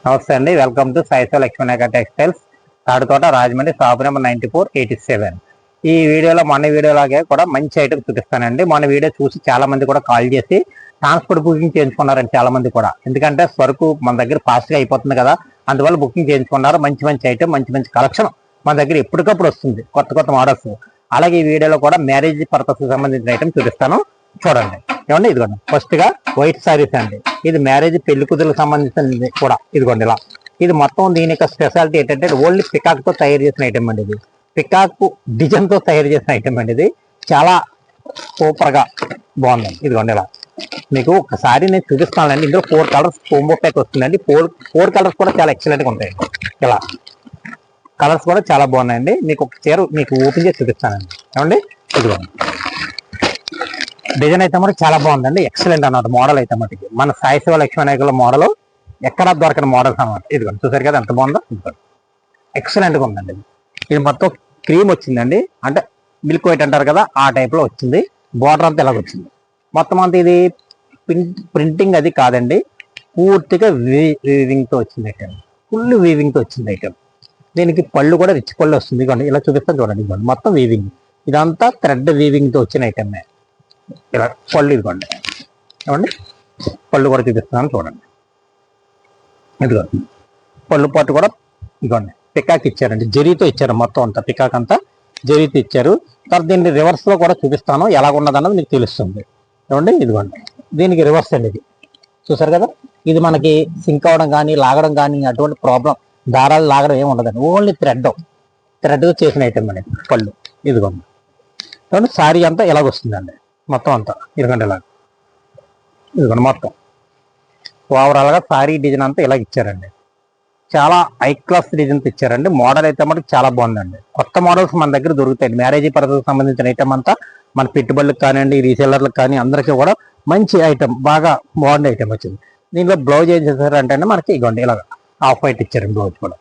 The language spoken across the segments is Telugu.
నమస్తే అండి, వెల్కమ్ టు సాయితో Lakshminayaka textiles, Tadithota, Rajahmundry, shop number 9487. ఈ వీడియోలో మన వీడియోలాగే కూడా మంచి ఐటమ్ చూపిస్తానండి. మన వీడియో చూసి చాలా మంది కూడా కాల్ చేసి ట్రాన్స్పోర్ట్ బుకింగ్ చేయించుకున్నారండి చాలా మంది కూడా. ఎందుకంటే సరుకు మన దగ్గర ఫాస్ట్గా అయిపోతుంది కదా, అందువల్ల బుకింగ్ చేయించుకున్నారు. మంచి మంచి ఐటమ్, మంచి మంచి కలెక్షన్ మన దగ్గర ఎప్పటికప్పుడు వస్తుంది, కొత్త కొత్త మోడల్స్. అలాగే ఈ వీడియోలో కూడా మ్యారేజ్ పర్పస్ సంబంధించిన ఐటమ్ చూపిస్తాను, చూడండి. ఏమండి, ఇదిగోండి ఫస్ట్ గా వైట్ సారీస్ అండి. ఇది మ్యారేజ్ పెళ్లి కూతురులకు సంబంధించింది కూడా. ఇదిగోండి ఇలా. ఇది మొత్తం దీని యొక్క స్పెషాలిటీ ఏంటంటే ఓన్లీ పికాక్ తో తయారు చేసిన ఐటమ్ అండి. ఇది పికాక్ డిజైన్ తో తయారు చేసిన ఐటమ్ అండి. ఇది చాలా సూపర్ గా బాగుందండి. ఇదిగోండి ఇలా మీకు ఒకసారి నేను చూపిస్తానండి. ఇందులో 4 కలర్స్ కోంబో ప్యాక్ వస్తుందండి. ఫోర్ కలర్స్ కూడా చాలా ఎక్సలెంట్ గా ఉంటాయండి. ఇలా కలర్స్ కూడా చాలా బాగున్నాయండి. మీకు ఒక చీర మీకు ఓపెన్ చేసి చూపిస్తానండి. ఏమండి, ఇదిగోండి డిజైన్ అయితే మనకి చాలా బాగుందండి. ఎక్సలెంట్ అన్నమాట మోడల్ అయితే మటుకి. మన సాయి శివ లక్ష్మీనాయకుల మోడల్ ఎక్కడా దొరకని మోడల్స్ అనమాట. ఇదిగోండి చూసారు కదా ఎంత బాగుందో. ఇదిగోండి ఎక్సలెంట్ గా ఉందండి. ఇది మొత్తం క్రీమ్ వచ్చిందండి, అంటే మిల్క్ వైట్ అంటారు కదా, ఆ టైప్ లో వచ్చింది. బార్డర్ అంతా ఇలాగ వచ్చింది. మొత్తం అంతా ఇది ప్రింటింగ్ అది కాదండి, పూర్తిగా వీవింగ్ తో వచ్చింది ఐటమ్. ఫుల్ వీవింగ్ తో వచ్చింది ఐటమ్. దీనికి పళ్ళు కూడా రిచ్ పళ్ళు వస్తుంది. ఇదిగోండి ఇలా చూపిస్తాను చూడండి. ఇదిగోండి మొత్తం వీవింగ్, ఇదంతా థ్రెడ్ వీవింగ్ తో వచ్చిన ఐటమ్. ఇలా పళ్ళు ఇదిగోండి. ఏమండి, పళ్ళు కూడా చూపిస్తున్నాను చూడండి. ఇదిగోండి పళ్ళు పాటు కూడా ఇదిగోండి పికాక్ ఇచ్చారండి, జరీతో ఇచ్చారు. మొత్తం అంతా పికాక్ అంతా జరీతో ఇచ్చారు. తర్వాత దీన్ని రివర్స్ లో కూడా చూపిస్తాను, ఎలాగున్నదన్నది మీకు తెలుస్తుంది. ఏమండి, ఇదిగోండి దీనికి రివర్స్ అండి. ఇది చూసారు కదా, ఇది మనకి సింక్ అవడం కానీ లాగడం కానీ అటువంటి ప్రాబ్లం, దారాలు లాగడం ఏమి ఉండదండి. ఓన్లీ థ్రెడ్ చేసిన ఐటమ్ అండి. పళ్ళు ఇదిగోండి. ఏమండి, శారీ అంతా ఎలాగొస్తుందండి మొత్తం అంతా. ఇదిగోండి ఇలా, ఇదిగోండి మొత్తం ఓవరాల్ గా సారీ డిజైన్ అంతా ఇలా ఇచ్చారండి. చాలా హై క్లాస్ డిజైన్స్ ఇచ్చారండి. మోడల్ అయితే మనకి చాలా బాగుందండి. కొత్త మోడల్స్ మన దగ్గర దొరుకుతాయండి. మ్యారేజ్ పర్పస్ సంబంధించిన ఐటమ్ అంతా మన పెట్టుబడులకు కానివ్వండి, రీసేలర్లకు కానీ అందరికీ కూడా మంచి ఐటమ్, బాగా బాగుండే ఐటమ్ వచ్చింది. దీంట్లో బ్లౌజ్ ఏం చేశారంటే మనకి ఇదిగోండి ఇలాగ ఆఫ్ వైట్ ఇచ్చారు బ్లౌజ్ కూడా.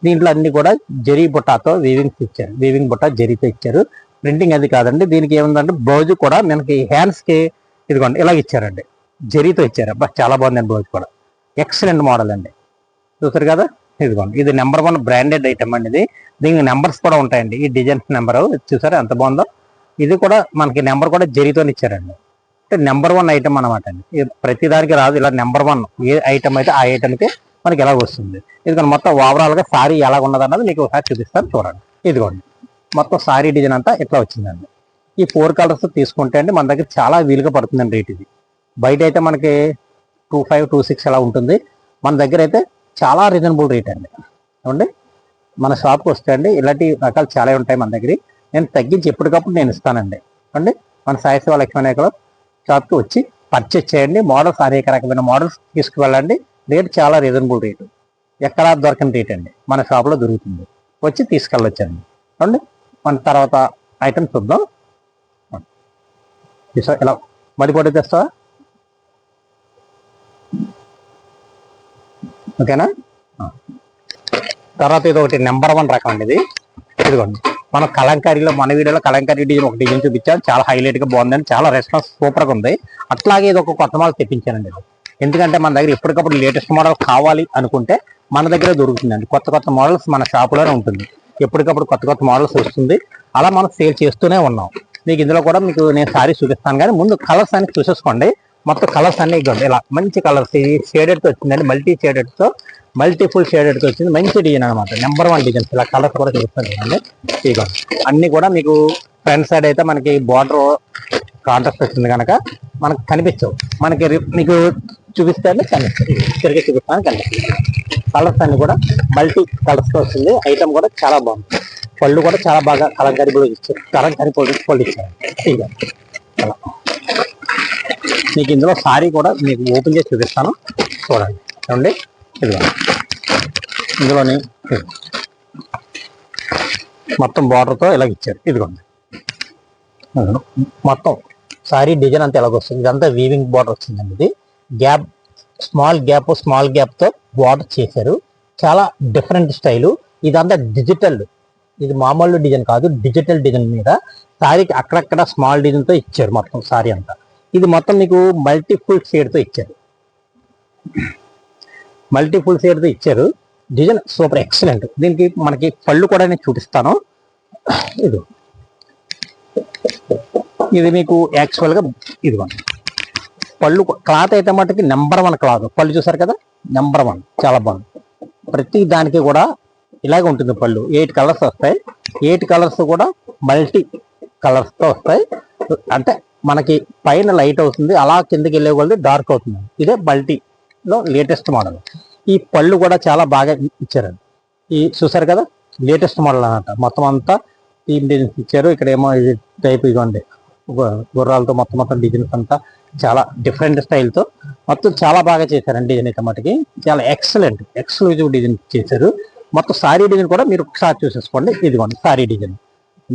దీంట్లో అన్ని కూడా జరీ బుట్టాతో వీవింగ్స్ ఇచ్చారు. వీవింగ్ బుట్ట జరీతో ఇచ్చారు. ప్రింటింగ్ అది కాదండి. దీనికి ఏముందంటే బ్లౌజ్ కూడా మనకి హ్యాండ్స్ కి ఇదిగోండి ఇలా ఇచ్చారండి, జరీతో ఇచ్చారు. అబ్బా చాలా బాగుందండి బ్లౌజ్ కూడా. ఎక్సలెంట్ మోడల్ అండి. చూసారు కదా, ఇదిగోండి ఇది నెంబర్ 1 బ్రాండెడ్ ఐటమ్ అండి. ఇది దీనికి నెంబర్స్ కూడా ఉంటాయండి. ఈ డిజైన్స్ నెంబర్ చూసారా ఎంత బాగుందో. ఇది కూడా మనకి నెంబర్ కూడా జరీతో ఇచ్చారండి. అంటే నెంబర్ 1 ఐటమ్ అనమాట అండి. ప్రతి దానికి రాదు, ఇలా నెంబర్ 1 ఏ ఐటమ్ అయితే ఆ ఐటమ్కి మనకి ఎలా వస్తుంది. ఇదిగోండి మొత్తం ఓవరాల్ గా సారీ ఎలా ఉన్నదన్నది మీకు ఒకసారి చూపిస్తాను చూడండి. ఇదిగోండి మొత్తం సారీ డిజైన్ అంతా ఇట్లా వచ్చిందండి. ఈ 4 కలర్స్ తీసుకుంటే అండి మన దగ్గర చాలా వీలుగా పడుతుందండి రేట్. ఇది బయట అయితే మనకి 25, 26 అలా ఉంటుంది. మన దగ్గర అయితే చాలా రీజనబుల్ రేట్ అండి. ఏమండి, మన షాప్కి వస్తే అండి ఇలాంటి రకాలు చాలా ఉంటాయి మన దగ్గర. నేను తగ్గించి ఎప్పటికప్పుడు నేను ఇస్తానండి. అండి మన సాయి శివ లక్ష్మీనాయకుల షాప్కి వచ్చి పర్చేస్ చేయండి. మోడల్స్ అనేక రకమైన మోడల్స్ తీసుకువెళ్ళండి. రేట్ చాలా రీజనబుల్ రేటు, ఎక్కడా దొరకని రేట్ అండి. మన షాప్లో దొరుకుతుంది, వచ్చి తీసుకెళ్ళొచ్చండి. అండి మన తర్వాత ఐటమ్ చూద్దాం. ఇలా మళ్ళీ పొడి తెస్తావా, ఓకేనా. తర్వాత ఇది ఒకటి నెంబర్ 1 రకం అండి. ఇది ఇదిగోండి మన కలంకారీలో, మన వీడియోలో కలంకారీ డిజైన్ ఒక డిజైన్ చూపించాను. చాలా హైలైట్ గా బాగుందండి. చాలా రెస్పాన్స్ సూపర్ గా ఉంది. అట్లాగే ఇది ఒక కొత్త మోడల్ తెప్పించానండి. ఎందుకంటే మన దగ్గర ఎప్పటికప్పుడు లేటెస్ట్ మోడల్ కావాలి అనుకుంటే మన దగ్గర దొరుకుతుందండి. కొత్త కొత్త మోడల్స్ మన షాపులోనే ఉంటుంది. ఎప్పటికప్పుడు కొత్త కొత్త మోడల్స్ వస్తుంది. అలా మనం సేల్ చేస్తూనే ఉన్నాం. మీకు ఇందులో కూడా మీకు నేను సారీ చూపిస్తాను, కానీ ముందు కలర్స్ అన్ని చూసేసుకోండి. మొత్తం కలర్స్ అన్ని ఇవ్వండి. ఇలా మంచి కలర్స్, ఇది షేడెడ్ తో వచ్చిందండి. మల్టీఫుల్ షేడెడ్ తో వచ్చింది. మంచి డిజైన్ అనమాట. Number 1 designs. ఇలా కలర్స్ కూడా చూపిస్తాను చూడండి. ఇదిగోండి అన్ని కూడా మీకు ఫ్రంట్ సైడ్ అయితే మనకి బార్డర్ కాంట్రాస్ట్ వచ్చింది కనుక మనకు కనిపించవు. మనకి మీకు చూపిస్తే కనిపిస్తుంది. తిరిగి చూపిస్తాను కనిపిస్తుంది. కలర్స్ అన్ని కూడా మల్టీ కలర్స్ తో వచ్చింది. ఐటమ్ కూడా చాలా బాగుంది. పళ్ళు కూడా చాలా బాగా కలంకారీ కూడా ఇచ్చారు. కలంకారీ పళ్ళు ఇచ్చారు. అలా మీకు ఇందులో సారీ కూడా మీకు ఓపెన్ చేసి చూపిస్తాను చూడండి. చూడండి ఇదిగో ఇందులోని మొత్తం బార్డర్తో ఇలాగ ఇచ్చారు. ఇదిగోండి మొత్తం సారీ డిజైన్ అంతా ఎలాగొస్తుంది. ఇదంతా వీవింగ్ బార్డర్ వచ్చిందండి. ఇది గ్యాప్, స్మాల్ గ్యాప్తో బార్డర్ చేశారు. చాలా డిఫరెంట్ స్టైలు. ఇదంతా డిజిటల్, ఇది మామూలు డిజైన్ కాదు, డిజిటల్ డిజైన్ మీద సారీకి అక్కడక్కడ స్మాల్ డిజైన్తో ఇచ్చారు మొత్తం సారీ అంతా. ఇది మొత్తం మీకు మల్టీఫుల్ షేడ్తో ఇచ్చారు. మల్టిపుల్ షేడ్స్ ఇచ్చారు. Design super excellent. దీనికి మనకి పళ్ళు కూడా నేను చూపిస్తాను. ఇది ఇది మీకు యాక్చువల్గా ఇదిగోండి పళ్ళు. క్లాత్ అయితే మటుకి నెంబర్ 1 క్లాత్. పళ్ళు చూసారు కదా, నెంబర్ 1, చాలా బాగుంది. ప్రతి దానికి కూడా ఇలాగే ఉంటుంది పళ్ళు. 8 కలర్స్ వస్తాయి. 8 కలర్స్ కూడా మల్టీ కలర్స్తో వస్తాయి. అంటే మనకి పైన లైట్ అవుతుంది, అలా కిందకి వెళ్ళే కొద్దీ డార్క్ అవుతుంది. ఇదే మల్టీలో లేటెస్ట్ మోడల్. ఈ పళ్ళు కూడా చాలా బాగా ఇచ్చారండి. ఈ చూసారు కదా, లేటెస్ట్ మోడల్ అన్నమాట. మొత్తం అంతా ఈ డిజైన్స్ ఇచ్చారు. ఇక్కడ ఏమో ఇది టైప్ ఇవ్వండి గుర్రాలతో మొత్తం డిజైన్స్ అంతా చాలా డిఫరెంట్ స్టైల్తో మొత్తం చాలా బాగా చేశారండి. డిజైన్ అయితే మటుకి చాలా ఎక్స్క్లూజివ్ డిజైన్ చేశారు. మొత్తం సారీ డిజైన్ కూడా మీరు ఒకసారి చూసేసుకోండి. ఇదిగోండి సారీ డిజైన్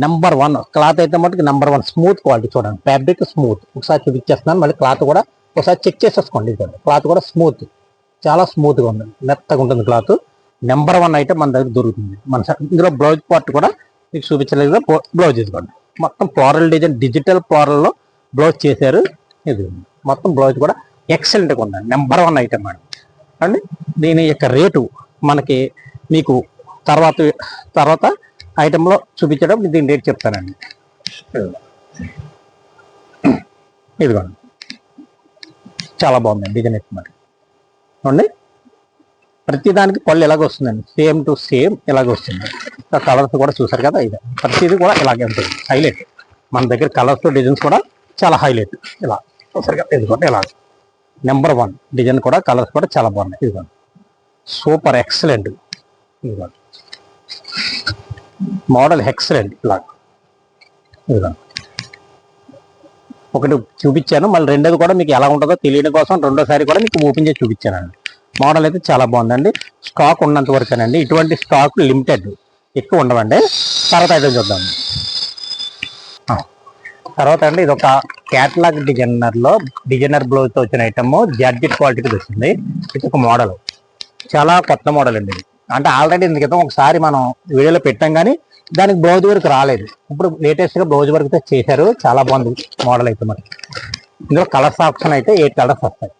నెంబర్ 1. క్లాత్ అయితే మటుకు నెంబర్ 1 స్మూత్ క్వాలిటీ. చూడండి ఫ్యాబ్రిక్ స్మూత్. ఒకసారి చూపించేస్తున్నాను, మళ్ళీ క్లాత్ కూడా ఒకసారి చెక్ చేసేసుకోండి. ఇదిగోండి క్లాత్ కూడా స్మూత్, చాలా స్మూత్గా ఉంది, మెత్తగా ఉంటుంది క్లాత్. నెంబర్ 1 ఐటమ్ మన దగ్గర దొరుకుతుంది. ఇందులో బ్లౌజ్ పార్ట్ కూడా మీకు చూపించలేదు. బ్లౌజ్ ఇదిగోండి మొత్తం ఫ్లోరల్ డిజైన్, డిజిటల్ ఫ్లోరల్లో బ్లౌజ్ చేశారు. ఇది మొత్తం బ్లౌజ్ కూడా ఎక్సలెంట్గా ఉందండి. నెంబర్ 1 ఐటమ్ మేడం అండి. దీని యొక్క రేటు మనకి మీకు తర్వాత ఐటెంలో చూపించడం దీని రేట్ చెప్తానండి. ఇదిగోండి చాలా బాగుందండి డిజైన్ అయితే మరి అండి. ప్రతిదానికి పళ్ళు ఎలాగ వస్తుందండి, సేమ్ టు సేమ్ ఇలాగ వస్తుంది. కలర్స్ కూడా చూసారు కదా, ఇది ప్రతిదీ కూడా ఇలాగే ఉంటుంది. హైలైట్ మన దగ్గర కలర్స్ డిజైన్స్ కూడా చాలా హైలైట్. ఇలా చూసారు కదా, ఇదిగోండి ఇలా నెంబర్ 1 డిజైన్ కూడా కలర్స్ కూడా చాలా బాగున్నాయి. ఇదిగోండి సూపర్ ఎక్సలెంట్. ఇదిగోండి మోడల్ ఎక్సలెంట్. ఇలా ఇదిగోండి ఒకటి చూపించాను, మళ్ళీ రెండోది కూడా మీకు ఎలా ఉంటుందో తెలియడం కోసం రెండోసారి కూడా మీకు ఓపెన్ చేసి చూపించానండి. మోడల్ అయితే చాలా బాగుందండి. స్టాక్ ఉన్నంత వరకేనండి. ఇటువంటి స్టాక్ లిమిటెడ్, ఎక్కువ ఉండవండి. తర్వాత అయితే చూద్దాం. తర్వాత అండి ఇది ఒక క్యాటలాగ్ డిజైనర్ బ్లౌజ్తో వచ్చిన ఐటమ్. జార్జెట్ క్వాలిటీకి వచ్చింది. ఇది ఒక మోడల్, చాలా కొత్త మోడల్ అండి. అంటే ఆల్రెడీ ఇంత క్రితం ఒకసారి మనం వీడియోలో పెట్టాం, కానీ దానికి బ్లౌజ్ వర్క్ రాలేదు. ఇప్పుడు లేటెస్ట్గా బ్లౌజ్ వర్క్తో చేశారు. చాలా బాగుంది మోడల్ అయితే మరి. ఇందులో కలర్స్ ఆప్షన్ అయితే 8 కలర్స్ వస్తాయి.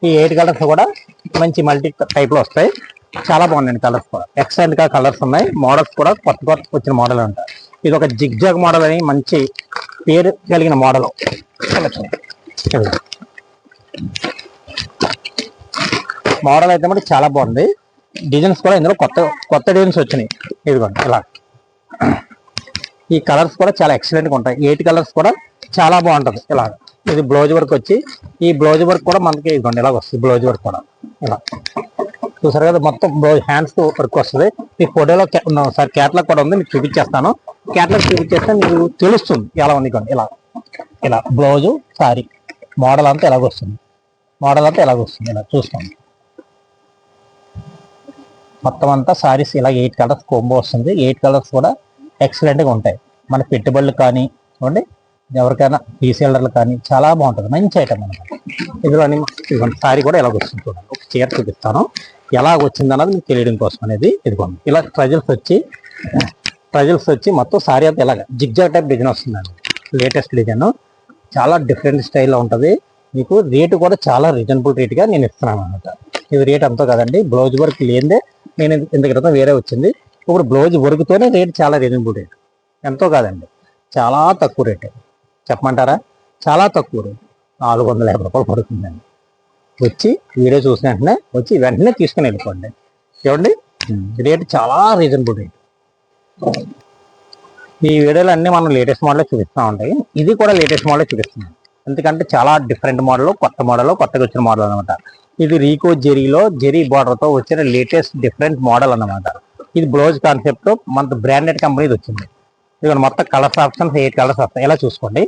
ఈ 8 కలర్స్ కూడా మంచి మల్టీ టైప్లో వస్తాయి. చాలా బాగున్నాయండి కలర్స్ కూడా. ఎక్సలెంట్గా కలర్స్ ఉన్నాయి. మోడల్స్ కూడా కొత్త వచ్చిన మోడల్ అంటారు. ఇది ఒక జిగ్జాగ్ మోడల్ అని మంచి పేరు కలిగిన మోడల్. మోడల్ అయితే మరి చాలా బాగుంది. డిజైన్స్ కూడా ఇందులో కొత్త డిజైన్స్ వచ్చినాయి. ఇదిగోండి ఇలా ఈ కలర్స్ కూడా చాలా ఎక్సలెంట్గా ఉంటాయి. 8 కలర్స్ కూడా చాలా బాగుంటుంది. ఇలా ఇది బ్లౌజ్ వర్క్ వచ్చి, ఈ బ్లౌజ్ వర్క్ కూడా మనకి ఇదిగోండి ఇలా వస్తుంది. బ్లౌజ్ వర్క్ కూడా ఇలా చూసారు కదా, మొత్తం బ్లౌజ్ హ్యాండ్స్ వర్క్ వస్తుంది. మీ ఫోటోలో సార్ క్యాటలాగ్ కూడా ఉంది, మీకు చూపించేస్తాను. క్యాటలాగ్ చూపించేస్తే మీకు తెలుస్తుంది ఎలా ఉంది. ఇలా బ్లౌజు సారీ మోడల్ అంతా ఎలాగొస్తుంది. ఇలా చూస్తాం. మొత్తం అంతా సారీస్ ఇలా 8 కలర్స్ కోంబో వస్తుంది. 8 కలర్స్ కూడా ఎక్సలెంట్గా ఉంటాయి. మన పెట్టుబడులు కానీ చూడండి, ఎవరికైనా రీసేలర్లు కానీ చాలా బాగుంటుంది. మంచి ఐటమ్ అనమాట. ఇందులోని సారీ కూడా ఎలాగ వస్తుంది చూడండి. ఒక చీర చూపిస్తాను ఎలాగ వచ్చింది అన్నది మీకు తెలియడం కోసం అనేది. ఇదిగోండి ఇలా ట్రజల్స్ వచ్చి మొత్తం సారీ అంతా ఇలాగ జిగ్జాగ్ టైప్ డిజైన్ వస్తుందండి. లేటెస్ట్ డిజైన్ చాలా డిఫరెంట్ స్టైల్లో ఉంటుంది. మీకు రేటు కూడా చాలా రీజనబుల్ రేట్గా నేను ఇస్తున్నాను అనమాట. ఇది రేట్ అంతా కదండి, బ్లౌజ్ వర్క్ లేదే నేను ఇంత క్రితం వేరే వచ్చింది. ఇప్పుడు బ్లౌజ్ వర్క్తోనే రేట్ చాలా రీజనబుల్ రేట్. ఎంతో కాదండి, చాలా తక్కువ రేటు. చెప్పమంటారా? చాలా తక్కువ రేటు, 450 రూపాయలు పడుతుందండి. వచ్చి వీడియో చూసిన వెంటనే తీసుకుని వెళ్ళిపోండి. చూడండి రేటు చాలా రీజనబుల్ రేట్. ఈ వీడియోలు అన్నీ మనం లేటెస్ట్ మోడల్ చూపిస్తూ ఉంటాయి. ఇది కూడా లేటెస్ట్ మోడల్ చూపిస్తున్నాం. ఎందుకంటే చాలా డిఫరెంట్ మోడల్, కొత్తగా వచ్చిన మోడల్ అనమాట. ఇది రీకో జెరీ బార్డర్తో వచ్చిన లేటెస్ట్ డిఫరెంట్ మోడల్ అన్నమాట. ఇది బ్లౌజ్ కాన్సెప్ట్ మన బ్రాండెడ్ కంపెనీది వచ్చింది. ఇదిగో మొత్తం కలర్స్ ఆప్షన్స్ 8 కలర్స్ వస్తాయి. ఇలా చూసుకోండి.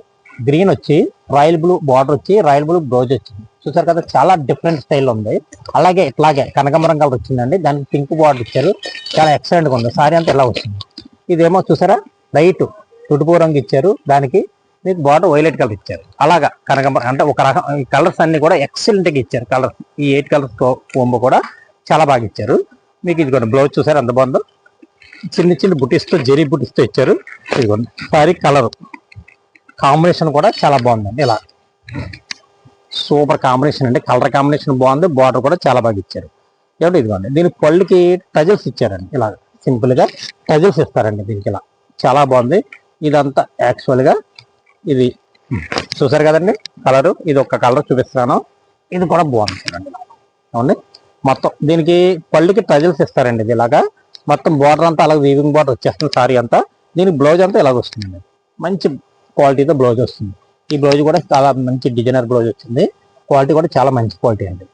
గ్రీన్ వచ్చి రాయల్ బ్లూ బార్డర్ వచ్చి రాయల్ బ్లూ బ్లౌజ్ వచ్చింది. చూసారు కదా, చాలా డిఫరెంట్ స్టైల్ ఉంది. అలాగే ఇట్లాగే కనకాంబరం కలర్ వచ్చిందండి. దానికి పింక్ బార్డర్ ఇచ్చారు. చాలా ఎక్సలెంట్గా ఉంది. సారీ అంతా ఎలా వచ్చింది. ఇదేమో చూసారా, లైట్ తుడుపు రంగు ఇచ్చారు. దానికి మీకు బార్డర్ వైలెట్ కలర్ ఇచ్చారు. అలాగా కనకాంబరం అంటే ఒక రకం. ఈ కలర్స్ అన్ని కూడా ఎక్సలెంట్గా ఇచ్చారు. కలర్స్ ఈ 8 కలర్స్ కోంబో కూడా చాలా బాగా ఇచ్చారు. మీకు ఇదిగోండి బ్లౌజ్ చూసారు ఎంత బాగుందో. చిన్న బుటీస్తో జెరీ బుటీస్తో ఇచ్చారు. ఇదిగోండి సారీ కలర్ కాంబినేషన్ కూడా చాలా బాగుందండి. ఇలా సూపర్ కాంబినేషన్ అండి. కలర్ కాంబినేషన్ బాగుంది. బార్డర్ కూడా చాలా బాగా ఇచ్చారు. ఏమంటే ఇదిగోండి దీనికి పళ్ళుకి టజల్స్ ఇచ్చారండి. ఇలా సింపుల్ గా టజల్స్ ఇస్తారండి దీనికి. ఇలా చాలా బాగుంది. ఇదంతా యాక్చువల్ గా ఇది చూసారు కదండి కలరు. ఇది ఒక కలర్ చూపిస్తున్నాను. ఇది కూడా బాగుంది చూడండి. అవునండి మొత్తం దీనికి పళ్ళుకి టజల్స్ ఇస్తారండి. ఇది ఇలాగా మొత్తం బార్డర్ అంతా అలాగే వీవింగ్ బార్డర్ వచ్చేస్తుంది సారీ అంతా. దీనికి బ్లౌజ్ అంతా ఇలాగ వస్తుందండి. మంచి క్వాలిటీతో బ్లౌజ్ వస్తుంది. ఈ బ్లౌజ్ కూడా చాలా మంచి డిజైనర్ బ్లౌజ్ వచ్చింది. క్వాలిటీ కూడా చాలా మంచి క్వాలిటీ అండి.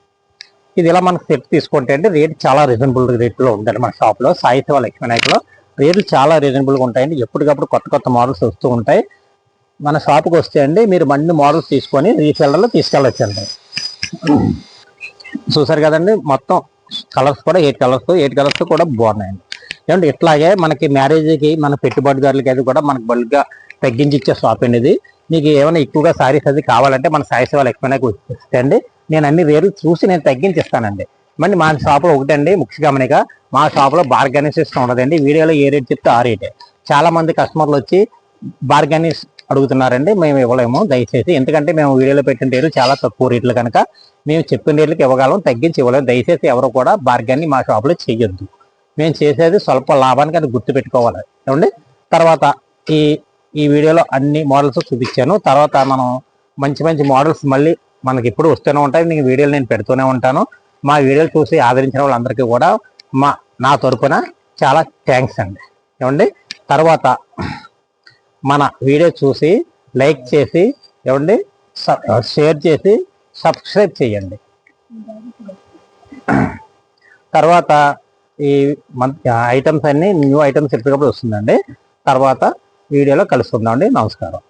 ఇది ఇలా మనకు సెట్ తీసుకుంటే అంటే రేట్ చాలా రీజనబుల్ రేట్లో ఉందండి. మన షాప్లో సాయి శివ లక్ష్మీ నాయకులో రేట్లు చాలా రీజనబుల్గా ఉంటాయండి. ఎప్పటికప్పుడు కొత్త కొత్త మోడల్స్ వస్తూ ఉంటాయి. మన షాప్కి వస్తే అండి మీరు అన్ని మోడల్స్ తీసుకొని రీసెల్లర్లో తీసుకెళ్ళొచ్చండి. చూసారు కదండి మొత్తం కలర్స్ కూడా 8 కలర్స్ కూడా బాగున్నాయండి. ఏమంటే ఇట్లాగే మనకి మ్యారేజ్కి మన పెట్టుబడిదారులకి అది కూడా మనకు బల్క్గా తగ్గించి ఇచ్చే షాప్ అండి ఇది. మీకు ఏమైనా ఎక్కువగా సారీస్ అది కావాలంటే మన సాయి శివ లక్ష్మీ నాయకు వస్తే అండి నేను అన్ని రేట్లు చూసి నేను తగ్గించి ఇస్తానండి. మళ్ళీ మా షాప్లో ఒకటండి ముఖ్య గమనిక, మా షాప్లో బార్గెనింగ్ సిస్టమ్ ఉండదండి. వీడియోలో ఏ రేట్ చెప్తే ఆ రేటే. చాలా మంది కస్టమర్లు వచ్చి బార్గెనింగ్ అడుగుతున్నారండి. మేము ఇవ్వలేము దయచేసి. ఎందుకంటే మేము వీడియోలో పెట్టిన రేట్లు చాలా తక్కువ రేట్లు కనుక మేము చెప్పిన రేట్లకి ఇవ్వగలం, తగ్గించి ఇవ్వలేము. దయచేసి ఎవరు కూడా బార్గెనింగ్ మా షాప్లో చేయొద్దు. మేము చేసేది స్వల్ప లాభానికి అది గుర్తు పెట్టుకోవాలి. ఏమండి తర్వాత ఈ వీడియోలో అన్ని మోడల్స్ చూపించాను. తర్వాత మనం మంచి మంచి మోడల్స్ మళ్ళీ మనకి ఎప్పుడు వస్తూనే ఉంటాయి. మీకు వీడియోలు నేను పెడుతూనే ఉంటాను. మా వీడియోలు చూసి ఆదరించిన వాళ్ళందరికీ కూడా నా తరపున చాలా థ్యాంక్స్ అండి. ఏమండి తర్వాత మన వీడియో చూసి లైక్ చేసి ఏమండి షేర్ చేసి సబ్స్క్రైబ్ చేయండి. తర్వాత ఈ ఐటమ్స్ అన్ని న్యూ ఐటమ్స్ ఎప్పటికప్పుడు వస్తుందండి. తర్వాత వీడియోలో కలుసుకుందామండి. నమస్కారం.